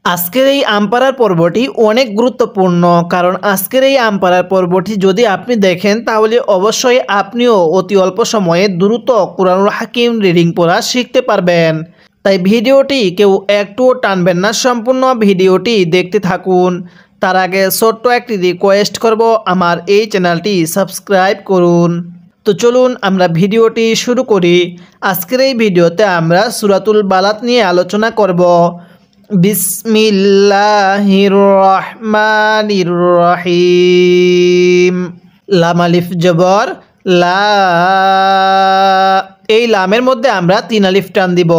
আজকের এই আম পাড়ার পর্বটি অনেক গুরুত্বপূর্ণ, কারণ আজকের এই আম পাড়ার পর্বটি যদি আপনি দেখেন তাহলে অবশ্যই আপনিও অতি অল্প সময়ে দ্রুত কুরআনুল হাকিম রিডিং পড়া শিখতে পারবেন। তাই ভিডিওটি কেউ একটুও টানবেন না, সম্পূর্ণ ভিডিওটি দেখতে থাকুন। তার আগে ছোট্ট একটি রিকোয়েস্ট করব, আমার এই চ্যানেলটি সাবস্ক্রাইব করুন। তো চলুন আমরা ভিডিওটি শুরু করি। আজকের এই ভিডিওতে আমরা সূরাতুল বালাদ নিয়ে আলোচনা করব। বিসমিল্লাহির রহমানির রহিম। লাম আলিফ জবর লা, এই লামের মধ্যে আমরা 3 আলিফ টান দিব,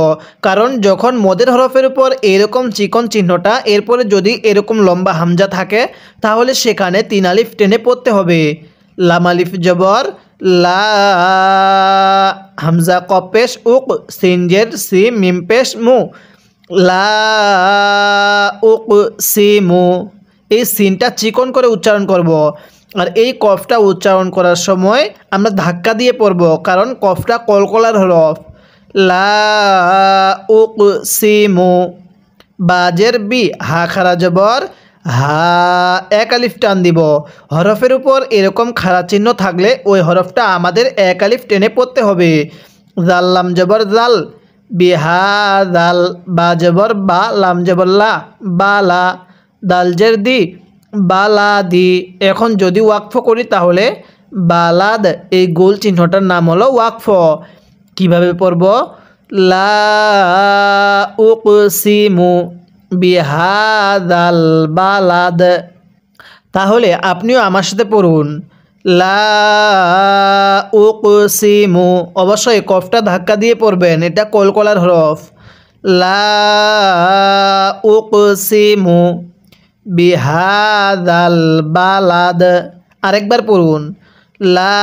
কারণ যখন মদের হরফের উপর এরকম চিকন চিহ্নটা এরপরে যদি এরকম লম্বা হামজা থাকে তাহলে সেখানে 3 আলিফ টেনে পড়তে হবে। লাম আলিফ জবর লা, হামজা কফ পেশ উক, সিন জের সি, মিম পেশ মু, লা উকসিমু। এই সিনটা চিকন করে উচ্চারণ করব, আর এই কফটা উচ্চারণ করার সময় আমরা ধাক্কা দিয়ে পড়ব, কারণ কফটা কলকলার হরফ। লা উকসিমু। বাজের বি, হা খারা জবর হা, 1 আলিফ টান দিব। হরফের উপর এরকম খাড়া চিহ্ন থাকলে ওই হরফটা আমাদের 1 আলিফ টেনে পড়তে হবে। জাল লাম জবর জাল, বিহাদাল। বা জবর বা, লাম জবর লা, বালা। দাল জের দি, বালাদি। এখন যদি ওয়াকফ করি তাহলে বালাদ, এই গোল চিহ্নটার নাম হলো ওয়াকফ। কিভাবে পড়ব? লা উকসিমু বিহাদাল বালাদ। তাহলে আপনিও আমার সাথে পড়ুন, লা উকসিমু। অবশ্যই কফটা ধাক্কা দিয়ে পড়বেন, এটা কলকলার হরফ। লা উকসিমু বিহাদাল বালাদ। আরেকবার পড়ুন, লা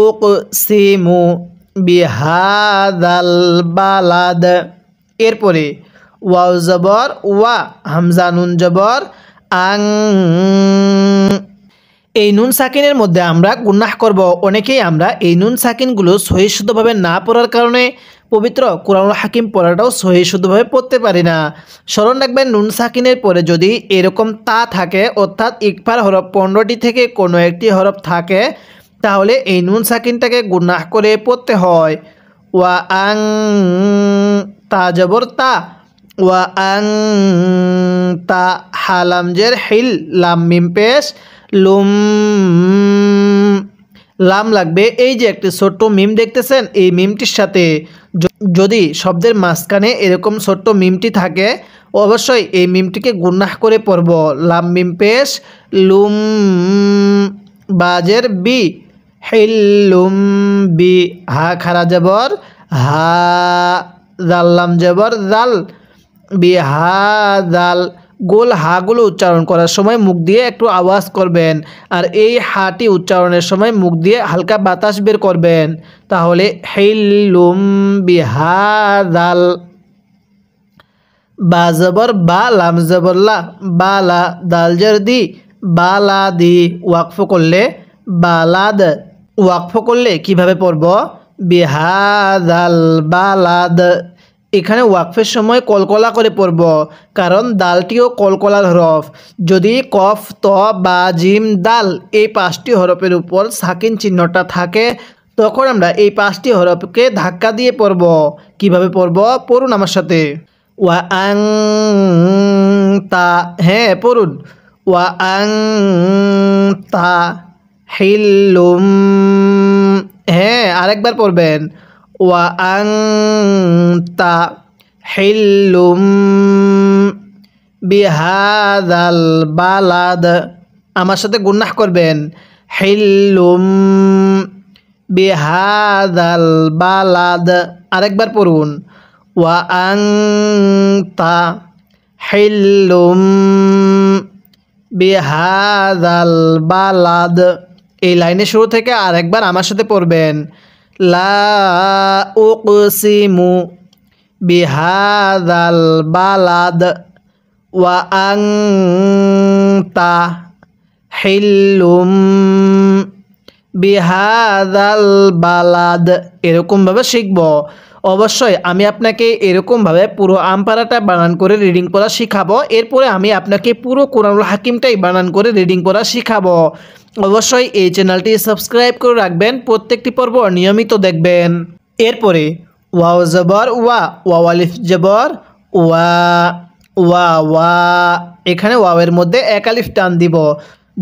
উকসিমু বিহাদাল বালাদ। এরপরে ওয়াও জবর ওয়া, হামজা নুন জবর আং। এই নুন সাকিনের মধ্যে আমরা গুনাহ করব। অনেকেই আমরা এই নুন সাকিনগুলো সহি শুদ্ধভাবে না পড়ার কারণে পবিত্র কুরআনুল হাকিম পড়াটাও সহি শুদ্ধভাবে পড়তে পারি না। স্মরণ রাখবেন, নুন সাকিনের পরে যদি এরকম তা থাকে, অর্থাৎ ইকফার হরফ 15টি থেকে কোনো একটি হরফ থাকে, তাহলে এই নুন সাকিনটাকে গুনাহ করে পড়তে হয়। ওয়া আং, তা জবর তা, ওয়া আং তা। হালাম জের হিল, লাম মিম পেশ লুম। লাম লাগবে এই যে একটি ছোট্ট মিম দেখতেছেন, এই মিমটির সাথে। যদি শব্দের মাঝখানে এরকম ছোট্ট মিমটি থাকে অবশ্যই এই মিমটিকে গুনাহ করে পড়ব। লাম মিম পেশ লুম। বাজের বি, হিল্লুম বি, হা খারা জবর হা, জাল লাম জবর জাল, বিহাদাল। গোল হাগুলো উচ্চারণ করার সময় মুখ দিয়ে একটু আওয়াজ করবেন, আর এই হাটি উচ্চারণের সময় মুখ দিয়ে হালকা বাতাস বের করবেন, তাহলে হিল্লুম বিহাদাল। বা জবর বা, লাম জবর লা, বালা। দাল জের দি, বালাদি। ওয়াকফ করলে বালাদ। ওয়াকফ করলে কিভাবে পড়ব? বিহাদাল বালাদ। এখানে ওয়াকফের সময় কলকলা করে পড়ব, কারণ দালটিও কলকলার হরফ। যদি কফ, ত, বা, জিম, দাল এই 5টি হরফের উপর সাকিন চিহ্নটা থাকে তখন আমরা এই 5টি হরফকে ধাক্কা দিয়ে পড়ব। কিভাবে পড়ব? পড়ুন আমার সাথে। ওয়া আং তা, হ্যাঁ পড়ুন। ওয়া আং তা হিল্লুম, হ্যাঁ আরেকবার পড়বেন। ওয়া আং তা হিল্লুম বিহাদাল বালাদ। আমার সাথে গুনাহ করবেন, হিল্লুম বিহাদাল বালাদ। আরেকবার পড়ুন, ওয়া আং তা হিল্লুম বিহাদাল বালাদ। এই লাইনের শুরু থেকে আরেকবার আমার সাথে পড়বেন, লা উকসিমু বিহাদাল বালাদ ওয়া আনতা হিল্লুম বিহাদাল বালাদ। এরকমভাবে শিখব। অবশ্যই আমি আপনাকে এরকমভাবে পুরো আমপারাটা বানান করে রিডিং পড়া শিখাবো। এরপরে আমি আপনাকে পুরো কোরআনুল হাকিমটাই বানান করে রিডিং পড়া শিখাবো। অবশ্যই এই চ্যানেলটি সাবস্ক্রাইব করে রাখবেন, প্রত্যেকটি পর্ব নিয়মিত দেখবেন। এরপরে ওয়াও জবর ওয়া, ওয়াও আলিফ জবর ওয়া, ওয়া ওয়া, এখানে ওয়াওয়ের মধ্যে এক আলিফ টান দিব।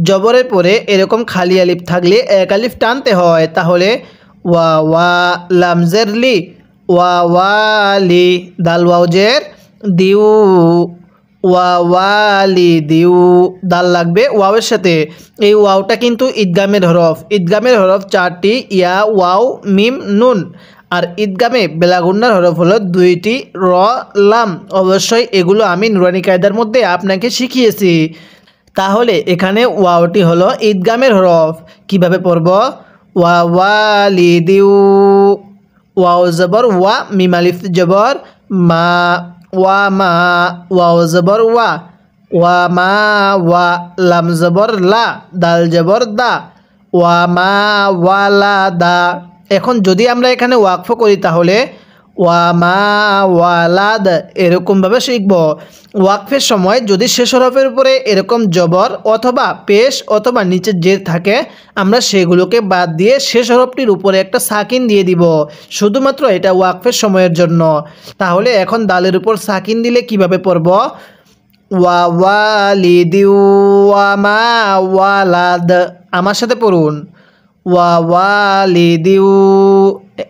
জবরের পরে এরকম খালি আলিফ থাকলে এক আলিফ টানতে হয়। তাহলে ওয়া ওয়া, লামজের লি, ওয়া ওয়ালি, দাল ওয়াওজের দিউ, ওয়া ওয়ালি দিউ, দাল লাগবে ওয়াওয়ের সাথে। এই ওয়াওটা কিন্তু ঈদগামের হরফ। ঈদগামের হরফ 4টি, ইয়া, ওয়াও, মিম, নুন। আর ঈদগামে বেলাগুন্নার হরফ হলো 2টি, র, লাম। অবশ্যই এগুলো আমি নুরানি কায়দার মধ্যে আপনাকে শিখিয়েছি। তাহলে এখানে ওয়াওটি হলো ঈদগামের হরফ। কিভাবে পড়ব? ওয়া ওয়ালি দিউ, ওয়াও জবর ওয়া, মিম আলিফ জবর মা, ওয়া মা, ওয়াও জবর ওয়া, ওয়া মা ওয়া, লাম জবর লা, দাল জবর দা, ওয়া মা ওয়ালা দা। এখন যদি আমরা এখানে ওয়াকফ করি তাহলে ওয়া মা ওয়ালাদ, এরকমভাবে শিখব। ওয়াকফের সময় যদি শেষ হরফের উপরে এরকম জবর অথবা পেশ অথবা নিচে জের থাকে, আমরা সেগুলোকে বাদ দিয়ে শেষ হরফটির উপরে একটা সাকিন দিয়ে দিব। শুধুমাত্র এটা ওয়াকফের সময়ের জন্য। তাহলে এখন দালের উপর সাকিন দিলে কিভাবে পড়ব? ওয়া ওয়ালিদিউ, ওয়া মা ওয়ালাদ। আমার সাথে পড়ুন, ওয়া ওয়ালিদিউ,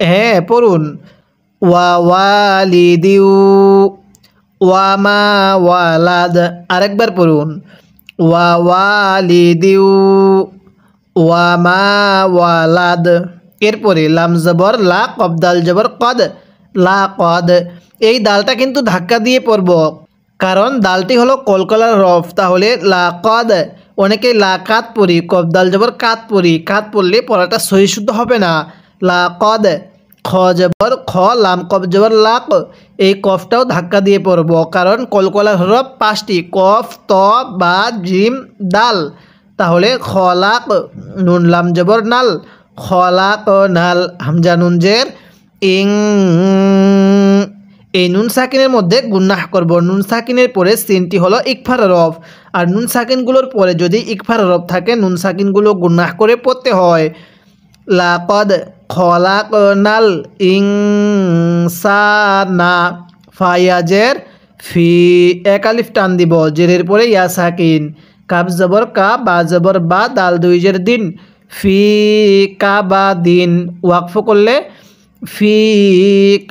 হ্যাঁ পড়ুন, ওয়া ওয়ালিদিউ, ওয়া মা ওয়ালাদ। আরেকবার পড়ুন, ওয়া ওয়ালিদিউ, ওয়া মা ওয়ালাদ। এরপরে লাম জবর লা, কব দাল জবর কদ, লা কদ। এই দালটা কিন্তু ধাক্কা দিয়ে পড়ব, কারণ দালটি হলো কলকলার হরফ। তাহলে লা কদ, অনেকে লা কাত পড়ি, কব দাল জবর কাত পড়ি। কাত পড়লে পড়াটা সহি শুদ্ধ হবে না। লা কদ, খ জবর খ, লাম কব জবর লাক। এই কফটাও ধাক্কা দিয়ে পড়ব, কারণ কলকলার হরফ 5টি, কফ, ত, বা, জিম, দাল। তাহলে খলাক, নুন লাম জবর নাল, খলাক নাল, হামজা নুন জের ইং। এই নুন সাকিনের মধ্যে গুন্নাহ করব। নুন সাকিনের পরে সিনটি হলো ইকফার হরফ। আর নুন সাকিনগুলোর পরে যদি ইকফার হরফ থাকে, নুন সাকিনগুলো গুন্নাহ করে পড়তে হয়। লাকদ খলাকনাল ইনসানা, ফায়াজের ফি, এক আলিফ টান দিব। জেরের পরে ইয়া সাকিন, কাব জবর কা, বা জবর বা, দাল 2 জের দিন, ফি কা বা দিন। ওয়াকফ করলে ফি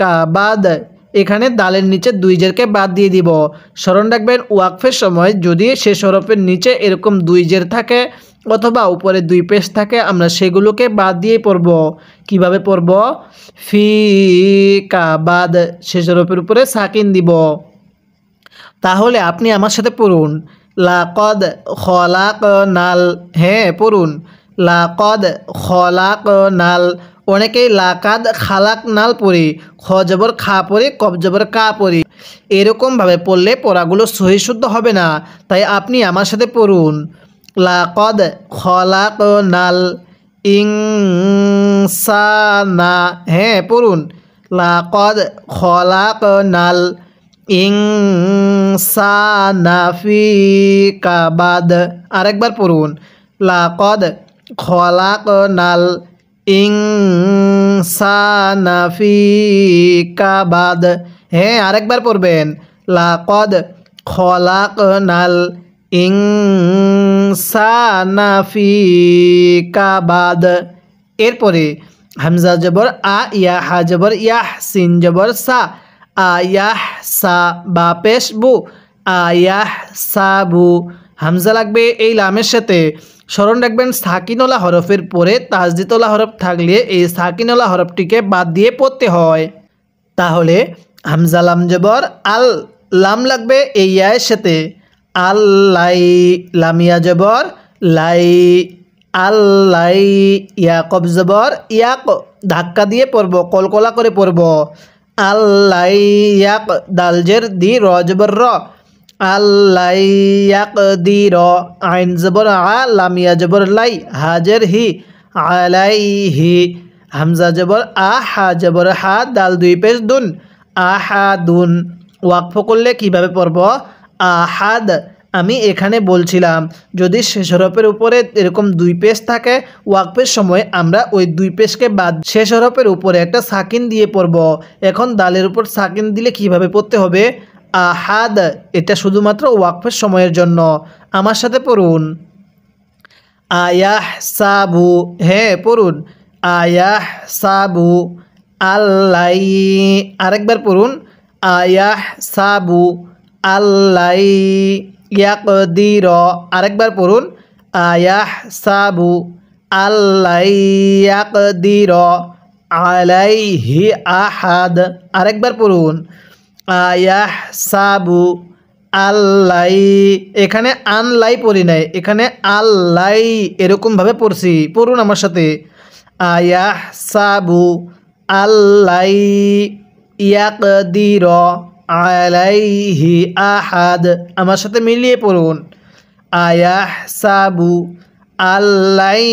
কা বাদ, এখানে দালের নিচে 2 জেরকে বাদ দিয়ে দিব। স্মরণ রাখবেন, ওয়াকফের সময় যদি শেষ হরফের নিচে এরকম 2 জের থাকে অথবা উপরে 2 পেশ থাকে, আমরা সেগুলোকে বাদ দিয়ে পড়ব। কিভাবে পড়ব? ফি কা বাদ, শেষ হরফের উপরে সাকিন দিব। তাহলে আপনি আমার সাথে পড়ুন, লাকদ খলাকনাল, হ্যাঁ পড়ুন, লাকদ খলাকনাল। অনেকেই লাকাদ খালাক নাল পড়ি, খ জবর খা পড়ি, কব জবর কা পড়ি। এরকমভাবে পড়লে পড়াগুলো সহি শুদ্ধ হবে না। তাই আপনি আমার সাথে পড়ুন, লাকদ খলাকনাল ইনসানা, হ্যাঁ পড়ুন, লাকদ খলাকনাল ইনসানা ফি কাবাদ। আরেকবার পড়ুন, লাকদ খলাকনাল ইনসানা ফি কাবাদ। হ্যাঁ আরেকবার পড়বেন, লাকদ খলাকনাল ইনসানা ফি কাবাদ। এরপরে হামজা জবর আ, ইয়া, হা জবর ইয়াহ, সিন জবর সা, আয়াহ সা, বা পেশ বু, আয়াহ সাবু। হামজা লাগবে এই লামের সাথে। স্মরণ রাখবেন, সাকিনওয়ালা হরফের পরে তাজদিদওয়ালা হরফ থাকলে এই সাকিনওয়ালা হরফটিকে বাদ দিয়ে পড়তে হয়। তাহলে হামজা লাম জবর আল, লাম লাগবে এই ইয়ায়ের সাথে, আল্লাই, লামিয়া জবর লাই, আল্লাই, ইয়াকব জবর ইয়াক, ধাক্কা দিয়ে পড়ব, কলকলা করে পড়ব। আল্লাই ইয়াক, দালজের দি, র জবর র, আল্লাই ইয়াক দি র, আইন জবর আ, লামিয়া জবর লাই, হাজের হি, আলাইহি, হামজা জবর আ হা জবর হা দাল দুই পেশ দুন আহাদুন ওয়াকফ করলে কিভাবে পড়ব আহাদ। আমি এখানে বলছিলাম যদি শেষ হরফের উপরে এরকম দুই পেশ থাকে ওয়াকফের সময় আমরা ওই দুই পেশকে বাদ শেষ হরফের উপরে একটা সাকিন দিয়ে পড়ব। এখন দালের উপর সাকিন দিলে কিভাবে পড়তে হবে আহাদ। এটা শুধুমাত্র ওয়াকফের সময়ের জন্য। আমার সাথে পড়ুন আয়াহ সাবু, হ্যাঁ পড়ুন আয়াহ সাবু আল্লাই। আরেকবার পড়ুন আয়াহ সাবু আল্লাই ইয়াকদির। আরেকবার পড়ুন আয়াহ সাবু আল্লাই ইয়াকদির আলাইহি আহাদ। আরেকবার পড়ুন আয়াহ সাবু আল্লাই। এখানে আনলাই পড়ি নাই, এখানে আল্লাই এরকমভাবে পড়ছি। পড়ুন আমার সাথে আয়াহ সাবু আল্লাই ইয়াকদির আলাইহি আহাদ। আমার সাথে মিলিয়ে পড়ুন আয়াহ সাবু আল্লাই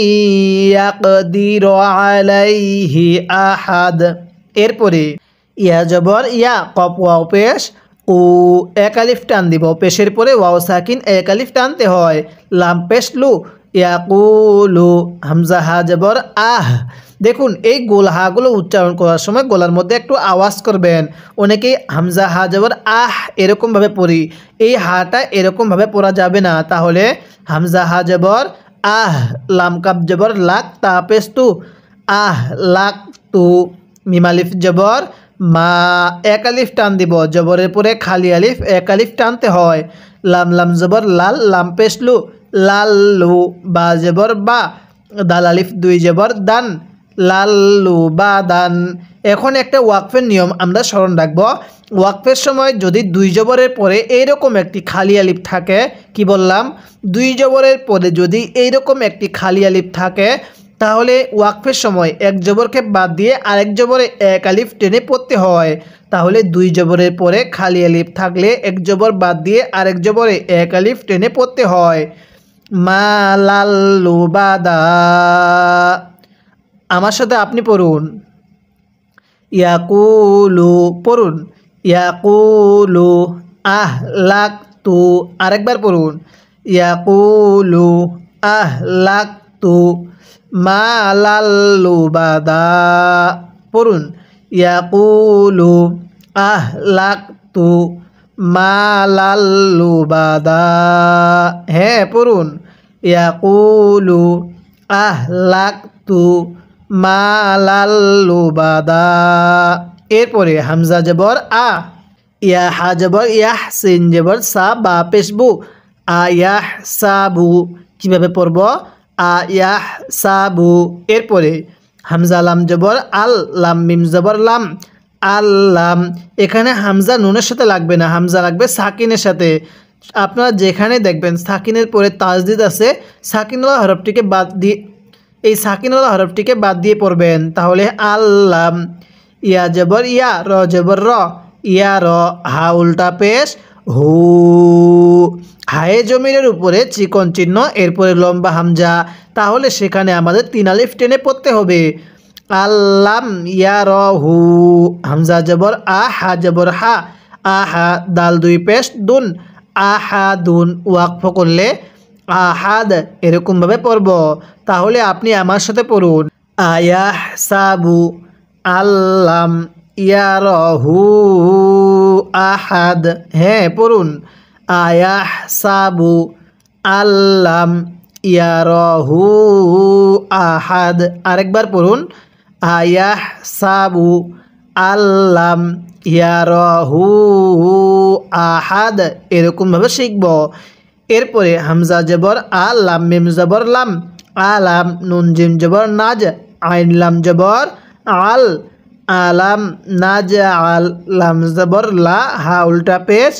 ইয়াকদির আলাইহি আহাদ। এরপরে ইয়া জবর ইয়া কফ ওয়াও পেশ উ এক আলিফ টান দিব, পেশের পরে ওয়াও সাকিন এক আলিফ টানতে হয়। লাম পেশ লু ইয়াকুলু হামজা হা জবর আহ। দেখুন এই গোল হাগুলো উচ্চারণ করার সময় গলার মধ্যে একটু আওয়াজ করবেন। অনেকেই হামজা হা জবর আহ এরকমভাবে পড়ি, এই হাটা এরকমভাবে পড়া যাবে না। তাহলে হামজা হা জবর আহ লাম কাপ জবর লাক তা পেশ তু আহ লাক তু মিম আলিফ জবর মা এক আলিফ টান দিব, জবরের পরে খালি আলিফ এক আলিফ টানতে হয়। লাম লাম জবর লাল লাম পেশ লু লাল্লু বা জবর বা দাল আলিফ দুই জবর দান লাল্লু বা দান। এখন একটা ওয়াকফের নিয়ম আমরা স্মরণ রাখব। ওয়াকফের সময় যদি দুই জবরের পরে এইরকম একটি খালি আলিফ থাকে, কি বললাম দুই জবরের পরে যদি এইরকম একটি খালি আলিফ থাকে তাহলে ওয়াকফের সময় এক জবরকে বাদ দিয়ে আরেক জবরে এক আলিফ টেনে পড়তে হয়। তাহলে দুই জবরের পরে খালি আলিফ থাকলে এক জবর বাদ দিয়ে আরেক জবরে এক আলিফ টেনে পড়তে হয়। মা লাল্লু বাদা। আমার সাথে আপনি পড়ুন ইয়াকুলু, পড়ুন ইয়াকুলু আহ লাক তু। আরেকবার পড়ুন ইয়াকুলু আহ লাক তু মা লাল্লু বাদা। পড়ুন ইয়াকুলু আহ লাক তু মা লাল্লু বাদা। হ্যাঁ পড়ুন ইয়াকুলু আহ লাক তু মা লাল্লু বাদা। এরপরে হামজা জবর আ ইয়া হা জবর ইয়াহ সিন জবর সা বা পেশবু আয়াহ সাবু। কিভাবে পড়ব আয়াহ সাবু। এরপরে হামজা লাম জবর আল লাম মিম জবর লাম আল্লাম। এখানে হামজা নুনের সাথে লাগবে না, হামজা লাগবে সাকিনের সাথে। আপনারা যেখানে দেখবেন সাকিনের পরে তাজদিদ আছে সাকিনওয়ালা হরফটিকে বাদ দিয়ে এই সাকিনওয়ালা হরফটিকে বাদ দিয়ে পড়বেন। তাহলে আল্লাম ইয়া জবর ইয়া র জবর র ইয়া র হা উল্টা পেশ হু। হায়ে জমিরের উপরে চিকন চিহ্ন এরপরে লম্বা হামজা, তাহলে সেখানে আমাদের তিন আলিফ টেনে পড়তে হবে। আল্লাম ইয়া র হু হামজা জবর আ হা জবর হা আহা দাল দুই পেশ দুন আহাদুন ওয়াকফ করলে আহাদ এরকমভাবে পড়ব। তাহলে আপনি আমার সাথে পড়ুন আয়াহ সাবু আল্লাম ইয়ারহু আহাদ। হ্যাঁ পড়ুন আয়াহ সাবু আল্লাম ইয়ারহু আহাদ। আরেকবার পড়ুন আয়াহ সাবু আল্লাম ইয়ারহু আহাদ। এরকমভাবে শিখব। এরপরে হামজা জবর আ লাম মিম জবর লাম আলাম নুন জিম জবর নাজ আইন লাম জবর আল আলাম নাজ আল লাম জবর লা হা উল্টা পেশ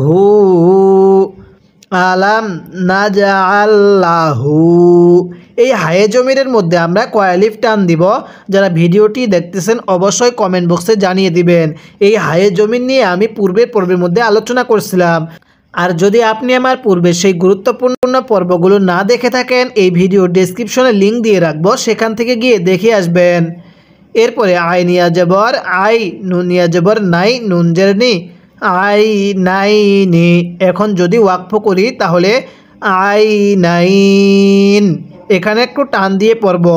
হু আলাম নাজ আল্লাহু। এই হায়ে জমিরের মধ্যে আমরা কয় আলিফ টান দিব? যারা ভিডিওটি দেখতেছেন অবশ্যই কমেন্ট বক্সে জানিয়ে দিবেন। এই হায়ে জমির নিয়ে আমি পর্বের মধ্যে আলোচনা করছিলাম। আর যদি আপনি আমার পূর্বে সেই গুরুত্বপূর্ণ পর্বগুলো না দেখে থাকেন এই ভিডিও ডেসক্রিপশনে লিঙ্ক দিয়ে রাখবো, সেখান থেকে গিয়ে দেখে আসবেন। এরপরে আইনিয়া জবর আই, নুনিয়া জবর নাই, নুন জের নি, আই নাই নি। এখন যদি ওয়াকফ করি তাহলে আই নাইন, এখানে একটু টান দিয়ে পড়ব।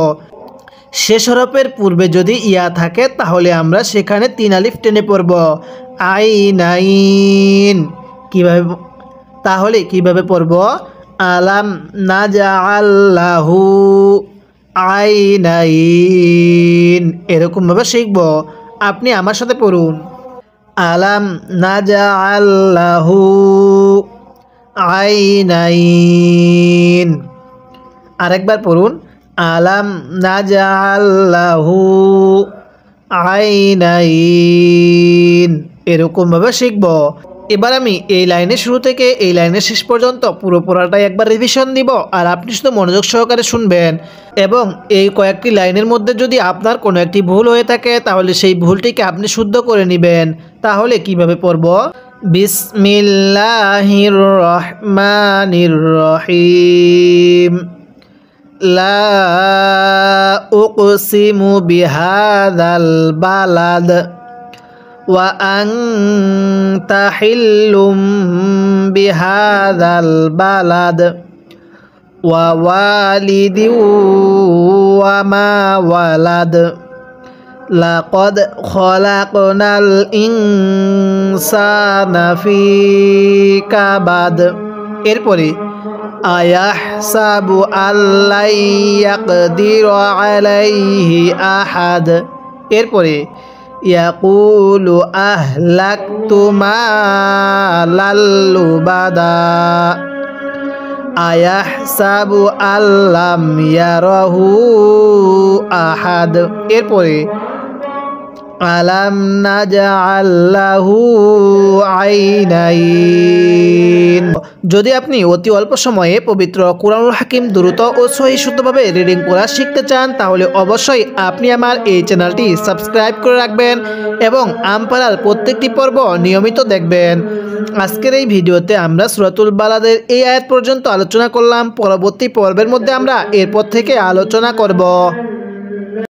শেষ হরফের পূর্বে যদি ইয়া থাকে তাহলে আমরা সেখানে 3 আলিফ টেনে পড়ব, আই নাইন। কিভাবে পড়ব? আলাম নাজআল লাহু আইনাইন, এরকমভাবে শিখব। আপনি আমার সাথে পড়ুন, আলাম নাজআল লাহু আইনাইন। আরেকবার পড়ুন, আলাম নাজআল লাহু আইনাইন, এরকমভাবে শিখব। এবার আমি এই লাইনের শুরু থেকে এই লাইনের শেষ পর্যন্ত পুরো পড়াটাই একবার রিভিশন দিব, আর আপনি শুধু মনোযোগ সহকারে শুনবেন। এবং এই কয়েকটি লাইনের মধ্যে যদি আপনার কোনো একটি ভুল হয়ে থাকে তাহলে সেই ভুলটিকে আপনি শুদ্ধ করে নেবেন। তাহলে কিভাবে পড়ব? বিসমিল্লাহির রহমানির রহিম, লা উকসিমু বিহাযাল বালাদ ওয়া আনতা হিল্লুম বিহাযাল বালাদ ওয়া ওয়ালিদিন ওয়া মা ওয়ালাদ লাকাদ খলাকনাল ইনসানা ফি কাবাদ। এরপরে আয়াহসাবু আল্লা ইয়াকদিরু আলাইহি আহাদ। এরপরে ইয়াকুলু আহলাকতু মালাল লুবাদা, আয়াহসাবু আল্লাম ইয়ারাহু আহাদ। এরপরে আলাম নাজআল লাহু আইনাইন। যদি আপনি অতি অল্প সময়ে পবিত্র কুরআনুল হাকিম দ্রুত ও সহি শুদ্ধভাবে রিডিং পড়া শিখতে চান তাহলে অবশ্যই আপনি আমার এই চ্যানেলটি সাবস্ক্রাইব করে রাখবেন এবং আমপাড়ার প্রত্যেকটি পর্ব নিয়মিত দেখবেন। আজকের এই ভিডিওতে আমরা সূরাতুল বালাদের এই আয়াত পর্যন্ত আলোচনা করলাম। পরবর্তী পর্বের মধ্যে আমরা এরপর থেকে আলোচনা করব।